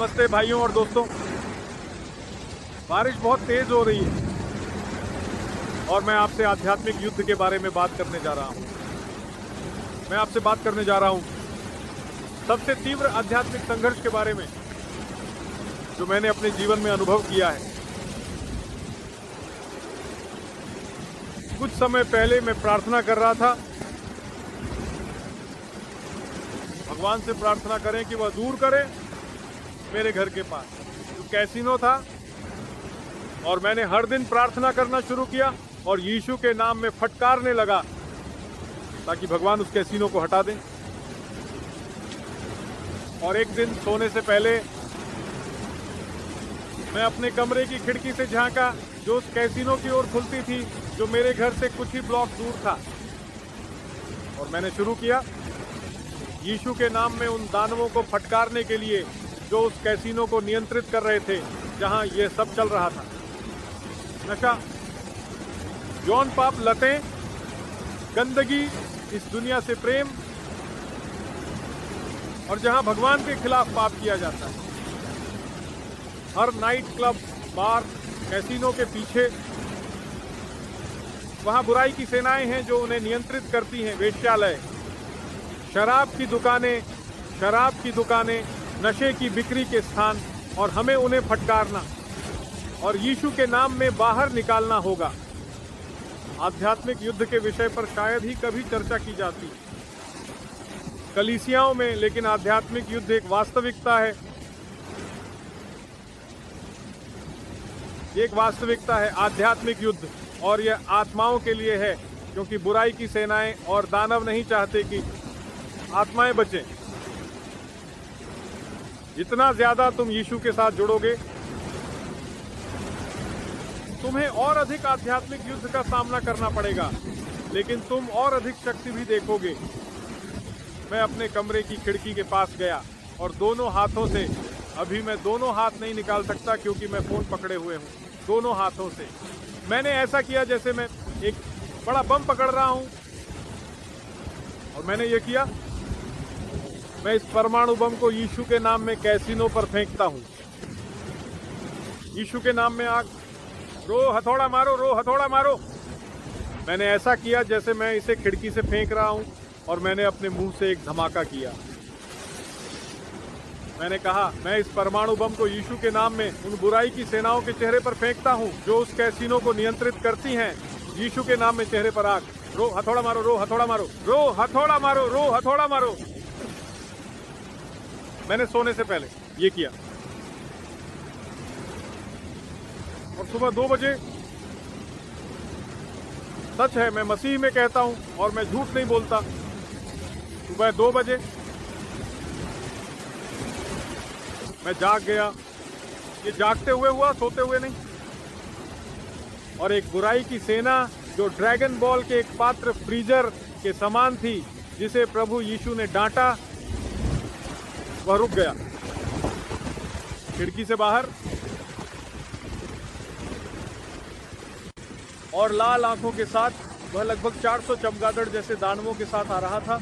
नमस्ते भाइयों और दोस्तों। बारिश बहुत तेज हो रही है और मैं आपसे आध्यात्मिक युद्ध के बारे में बात करने जा रहा हूं। मैं आपसे बात करने जा रहा हूं सबसे तीव्र आध्यात्मिक संघर्ष के बारे में जो मैंने अपने जीवन में अनुभव किया है। कुछ समय पहले मैं प्रार्थना कर रहा था, भगवान से प्रार्थना करें कि वह दूर करे मेरे घर के पास जो कैसीनो था, और मैंने हर दिन प्रार्थना करना शुरू किया और यीशु के नाम में फटकारने लगा ताकि भगवान उस कैसीनो को हटा दें। और एक दिन सोने से पहले मैं अपने कमरे की खिड़की से झांका जो उस कैसीनो की ओर खुलती थी, जो मेरे घर से कुछ ही ब्लॉक दूर था, और मैंने शुरू किया यीशु के नाम में उन दानवों को फटकारने के लिए जो उस कैसीनो को नियंत्रित कर रहे थे जहां यह सब चल रहा था। नशा, यौन पाप, लतें, गंदगी, इस दुनिया से प्रेम, और जहां भगवान के खिलाफ पाप किया जाता है। हर नाइट क्लब, बार, कैसीनो के पीछे वहां बुराई की सेनाएं हैं जो उन्हें नियंत्रित करती हैं। वेश्यालय, शराब की दुकानें, नशे की बिक्री के स्थान, और हमें उन्हें फटकारना और यीशु के नाम में बाहर निकालना होगा। आध्यात्मिक युद्ध के विषय पर शायद ही कभी चर्चा की जाती कलीसियाओं में, लेकिन आध्यात्मिक युद्ध एक वास्तविकता है। एक वास्तविकता है आध्यात्मिक युद्ध, और यह आत्माओं के लिए है, क्योंकि बुराई की सेनाएं और दानव नहीं चाहते कि आत्माएं बचें। जितना ज्यादा तुम यीशु के साथ जुड़ोगे, तुम्हें और अधिक आध्यात्मिक युद्ध का सामना करना पड़ेगा, लेकिन तुम और अधिक शक्ति भी देखोगे। मैं अपने कमरे की खिड़की के पास गया और दोनों हाथों से, अभी मैं दोनों हाथ नहीं निकाल सकता क्योंकि मैं फोन पकड़े हुए हूं, दोनों हाथों से मैंने ऐसा किया जैसे मैं एक बड़ा बम पकड़ रहा हूं, और मैंने ये किया, मैं इस परमाणु बम को यीशु के नाम में कैसीनो पर फेंकता हूं। यीशु के नाम में आग, रो हथौड़ा मारो, रो हथौड़ा मारो। मैंने ऐसा किया जैसे मैं इसे खिड़की से फेंक रहा हूं, और मैंने अपने मुंह से एक धमाका किया। मैंने कहा, मैं इस परमाणु बम को यीशु के नाम में उन बुराई की सेनाओं के चेहरे पर फेंकता हूं जो उस कैसीनो को नियंत्रित करती हैं। यीशु के नाम में चेहरे पर आग, रो हथौड़ा मारो, रो हथौड़ा मारो, रो हथौड़ा मारो, रो हथौड़ा मारो। मैंने सोने से पहले ये किया, और सुबह 2 बजे, सच है मैं मसीह में कहता हूं और मैं झूठ नहीं बोलता, सुबह 2 बजे मैं जाग गया। ये जागते हुए हुआ, सोते हुए नहीं। और एक बुराई की सेना जो ड्रैगन बॉल के एक पात्र फ्रीजर के समान थी, जिसे प्रभु यीशु ने डांटा, वह रुक गया। खिड़की से बाहर और लाल आंखों के साथ वह लगभग 400 चमगादड़ जैसे दानवों के साथ आ रहा था,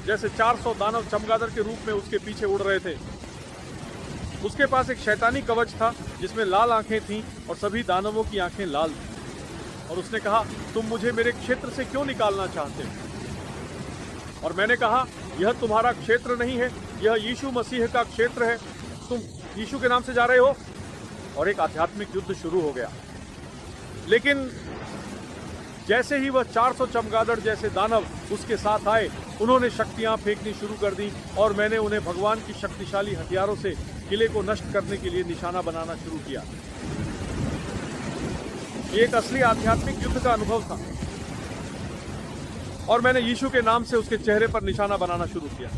जैसे 400 दानव चमगादड़ के रूप में उसके पीछे उड़ रहे थे। उसके पास एक शैतानी कवच था जिसमें लाल आंखें थीं और सभी दानवों की आंखें लाल थीं। और उसने कहा, तुम मुझे मेरे क्षेत्र से क्यों निकालना चाहते हो? और मैंने कहा, यह तुम्हारा क्षेत्र नहीं है, यह यीशु मसीह का क्षेत्र है, तुम यीशु के नाम से जा रहे हो। और एक आध्यात्मिक युद्ध शुरू हो गया। लेकिन जैसे ही वह 400 चमगादड़ जैसे दानव उसके साथ आए, उन्होंने शक्तियां फेंकनी शुरू कर दी, और मैंने उन्हें भगवान की शक्तिशाली हथियारों से किले को नष्ट करने के लिए निशाना बनाना शुरू किया। ये एक असली आध्यात्मिक युद्ध का अनुभव था, और मैंने यीशु के नाम से उसके चेहरे पर निशाना बनाना शुरू किया,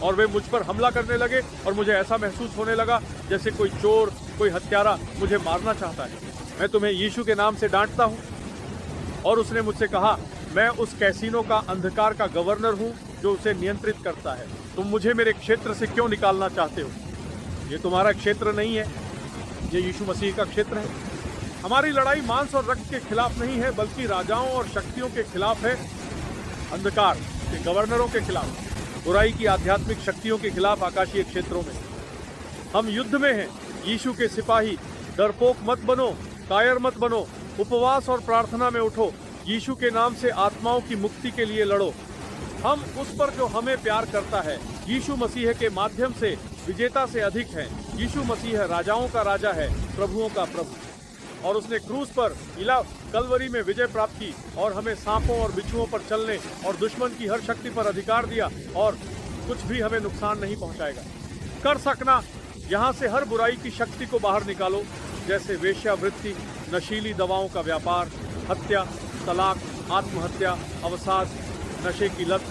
और वे मुझ पर हमला करने लगे, और मुझे ऐसा महसूस होने लगा जैसे कोई चोर, कोई हत्यारा मुझे मारना चाहता है। मैं तुम्हें यीशु के नाम से डांटता हूं। और उसने मुझसे कहा, मैं उस कैसीनो का अंधकार का गवर्नर हूं जो उसे नियंत्रित करता है। तुम मुझे मेरे क्षेत्र से क्यों निकालना चाहते हो? ये तुम्हारा क्षेत्र नहीं है, ये यीशु मसीह का क्षेत्र है। हमारी लड़ाई मांस और रक्त के खिलाफ नहीं है, बल्कि राजाओं और शक्तियों के खिलाफ है, अंधकार के गवर्नरों के खिलाफ। बुराई की आध्यात्मिक शक्तियों के खिलाफ आकाशीय क्षेत्रों में। हम युद्ध में हैं, यीशु के सिपाही। डरपोक मत बनो, कायर मत बनो, उपवास और प्रार्थना में उठो। यीशु के नाम से आत्माओं की मुक्ति के लिए लड़ो। हम उस पर जो हमें प्यार करता है, यीशु मसीह के माध्यम से विजेता से अधिक हैं। यीशु मसीह राजाओं का राजा है, प्रभुओं का प्रभु, और उसने क्रूस पर कलवरी में विजय प्राप्त की और हमें सांपों और बिच्छुओं पर चलने और दुश्मन की हर शक्ति पर अधिकार दिया, और कुछ भी हमें नुकसान नहीं पहुंचाएगा। कर सकना, यहाँ से हर बुराई की शक्ति को बाहर निकालो, जैसे वेश्यावृत्ति, नशीली दवाओं का व्यापार, हत्या, तलाक, आत्महत्या, अवसाद, नशे की लत,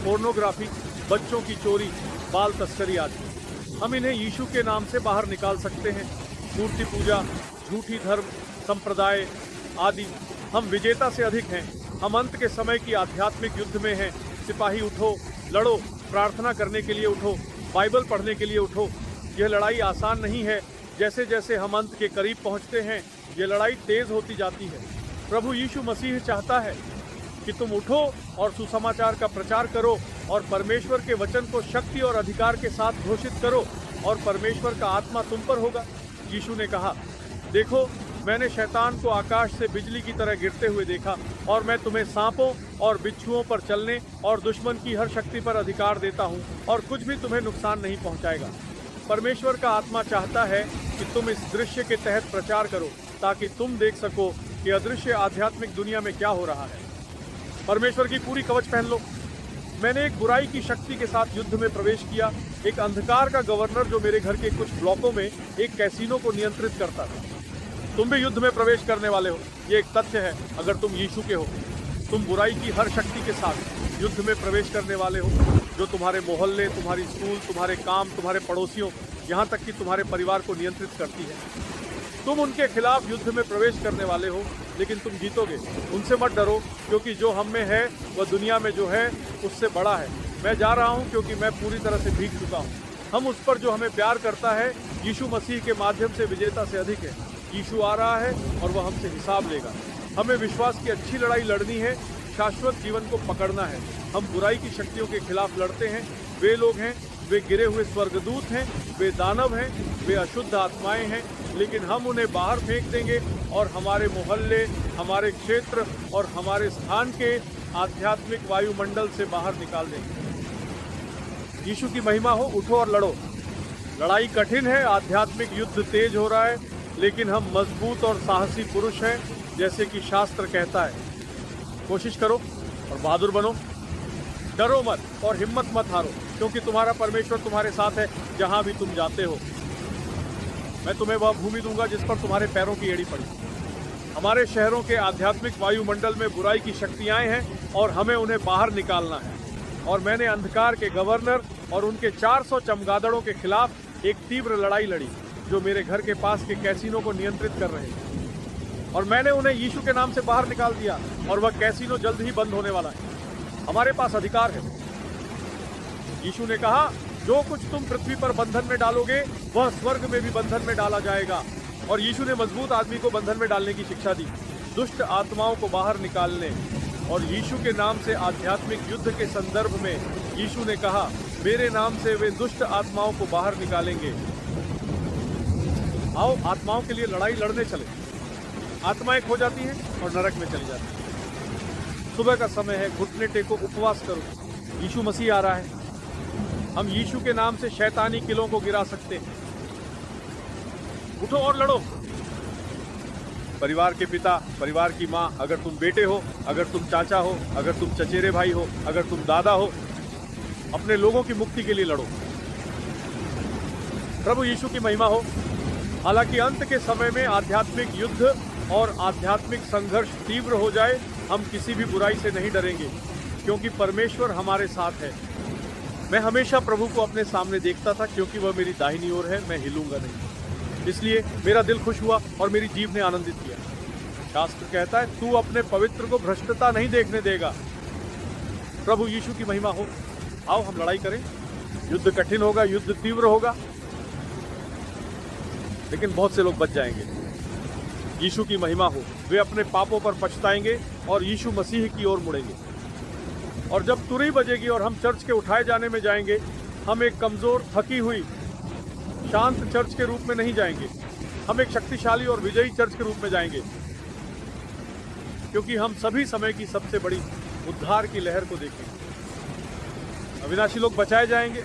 पोर्नोग्राफी, बच्चों की चोरी, बाल तस्करी आदि। हम इन्हें यीशु के नाम से बाहर निकाल सकते हैं। मूर्ति पूजा, झूठी धर्म, संप्रदाय आदि। हम विजेता से अधिक हैं। हम अंत के समय की आध्यात्मिक युद्ध में हैं। सिपाही उठो, लड़ो, प्रार्थना करने के लिए उठो, बाइबल पढ़ने के लिए उठो। यह लड़ाई आसान नहीं है। जैसे जैसे हम अंत के करीब पहुंचते हैं, यह लड़ाई तेज होती जाती है। प्रभु यीशु मसीह चाहता है कि तुम उठो और सुसमाचार का प्रचार करो और परमेश्वर के वचन को शक्ति और अधिकार के साथ घोषित करो, और परमेश्वर का आत्मा तुम पर होगा। यीशु ने कहा, देखो, मैंने शैतान को आकाश से बिजली की तरह गिरते हुए देखा, और मैं तुम्हें सांपों और बिच्छुओं पर चलने और दुश्मन की हर शक्ति पर अधिकार देता हूँ, और कुछ भी तुम्हें नुकसान नहीं पहुँचाएगा। परमेश्वर का आत्मा चाहता है कि तुम इस दृश्य के तहत प्रचार करो, ताकि तुम देख सको कि अदृश्य आध्यात्मिक दुनिया में क्या हो रहा है। परमेश्वर की पूरी कवच पहन लो। मैंने एक बुराई की शक्ति के साथ युद्ध में प्रवेश किया। एक अंधकार का गवर्नर जो मेरे घर के कुछ ब्लॉकों में एक कैसीनो को नियंत्रित करता था। तुम भी युद्ध में प्रवेश करने वाले हो, ये एक तथ्य है। अगर तुम यीशु के हो, तुम बुराई की हर शक्ति के साथ युद्ध में प्रवेश करने वाले हो, जो तुम्हारे मोहल्ले, तुम्हारी स्कूल, तुम्हारे काम, तुम्हारे पड़ोसियों, यहाँ तक कि तुम्हारे परिवार को नियंत्रित करती है। तुम उनके खिलाफ युद्ध में प्रवेश करने वाले हो, लेकिन तुम जीतोगे। उनसे मत डरो, क्योंकि जो हम में है वह दुनिया में जो है उससे बड़ा है। मैं जा रहा हूँ, क्योंकि मैं पूरी तरह से भीग चुका हूँ। हम उस पर जो हमें प्यार करता है, यीशु मसीह के माध्यम से विजेता से अधिक है। यीशु आ रहा है और वह हमसे हिसाब लेगा। हमें विश्वास की अच्छी लड़ाई लड़नी है, शाश्वत जीवन को पकड़ना है। हम बुराई की शक्तियों के खिलाफ लड़ते हैं। वे लोग हैं, वे गिरे हुए स्वर्गदूत हैं, वे दानव हैं, वे अशुद्ध आत्माएं हैं, लेकिन हम उन्हें बाहर फेंक देंगे और हमारे मोहल्ले, हमारे क्षेत्र और हमारे स्थान के आध्यात्मिक वायुमंडल से बाहर निकाल देंगे। यीशु की महिमा हो, उठो और लड़ो। लड़ाई कठिन है, आध्यात्मिक युद्ध तेज हो रहा है, लेकिन हम मजबूत और साहसी पुरुष हैं, जैसे कि शास्त्र कहता है। कोशिश करो और बहादुर बनो। डरो मत और हिम्मत मत हारो, क्योंकि तुम्हारा परमेश्वर तुम्हारे साथ है जहां भी तुम जाते हो। मैं तुम्हें वह भूमि दूंगा जिस पर तुम्हारे पैरों की एड़ी पड़ी। हमारे शहरों के आध्यात्मिक वायुमंडल में बुराई की शक्तियां हैं और हमें उन्हें बाहर निकालना है। और मैंने अंधकार के गवर्नर और उनके 400 चमगादड़ों के खिलाफ एक तीव्र लड़ाई लड़ी, जो मेरे घर के पास के कैसीनो को नियंत्रित कर रहे हैं। और मैंने उन्हें यीशु के नाम से बाहर निकाल दिया, और वह कैसीनो जल्द ही बंद होने वाला है। हमारे पास अधिकार है। यीशु ने कहा, जो कुछ तुम पृथ्वी पर बंधन में डालोगे, वह स्वर्ग में भी बंधन में डाला जाएगा। और यीशु ने मजबूत आदमी को बंधन में डालने की शिक्षा दी, दुष्ट आत्माओं को बाहर निकालने। और यीशु के नाम से आध्यात्मिक युद्ध के संदर्भ में यीशु ने कहा, मेरे नाम से वे दुष्ट आत्माओं को बाहर निकालेंगे। आओ आत्माओं के लिए लड़ाई लड़ने चले। आत्माएं खो जाती हैं और नरक में चली जाती हैं। सुबह का समय है, घुटने टेको, उपवास करो। यीशु मसीह आ रहा है। हम यीशु के नाम से शैतानी किलों को गिरा सकते हैं। उठो और लड़ो। परिवार के पिता, परिवार की माँ, अगर तुम बेटे हो, अगर तुम चाचा हो, अगर तुम चचेरे भाई हो, अगर तुम दादा हो, अपने लोगों की मुक्ति के लिए लड़ो। प्रभु यीशु की महिमा हो। हालांकि अंत के समय में आध्यात्मिक युद्ध और आध्यात्मिक संघर्ष तीव्र हो जाए, हम किसी भी बुराई से नहीं डरेंगे, क्योंकि परमेश्वर हमारे साथ है। मैं हमेशा प्रभु को अपने सामने देखता था, क्योंकि वह मेरी दाहिनी ओर है, मैं हिलूंगा नहीं। इसलिए मेरा दिल खुश हुआ और मेरी जीभ ने आनंदित किया। शास्त्र कहता है, तू अपने पवित्र को भ्रष्टता नहीं देखने देगा। प्रभु यीशु की महिमा हो। आओ हम लड़ाई करें। युद्ध कठिन होगा, युद्ध तीव्र होगा, लेकिन बहुत से लोग बच जाएंगे। यीशु की महिमा हो। वे अपने पापों पर पछताएंगे और यीशु मसीह की ओर मुड़ेंगे। और जब तुरही बजेगी और हम चर्च के उठाए जाने में जाएंगे, हम एक कमजोर, थकी हुई, शांत चर्च के रूप में नहीं जाएंगे। हम एक शक्तिशाली और विजयी चर्च के रूप में जाएंगे, क्योंकि हम सभी समय की सबसे बड़ी उद्धार की लहर को देखेंगे। अविनाशी लोग बचाए जाएंगे,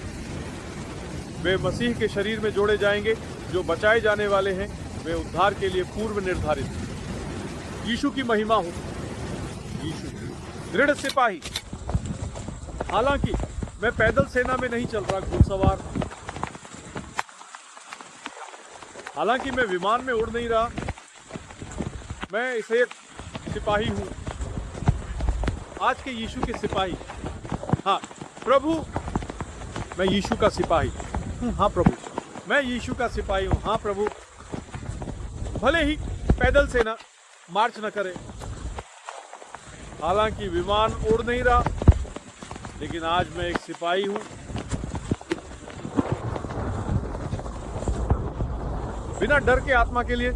वे मसीह के शरीर में जोड़े जाएंगे। जो बचाए जाने वाले हैं वे उद्धार के लिए पूर्व निर्धारित हैं। यीशु की महिमा हो। यीशु दृढ़ सिपाही। हालांकि मैं पैदल सेना में नहीं चल रहा, घुड़सवार। हालांकि मैं विमान में उड़ नहीं रहा, मैं इसे एक सिपाही हूं, आज के यीशु के सिपाही। हाँ प्रभु, मैं यीशु का सिपाही हूं। हाँ प्रभु, मैं यीशु का सिपाही हूं। हाँ प्रभु, भले ही पैदल सेना मार्च न करे, हालांकि विमान उड़ नहीं रहा, लेकिन आज मैं एक सिपाही हूं। बिना डर के आत्मा के लिए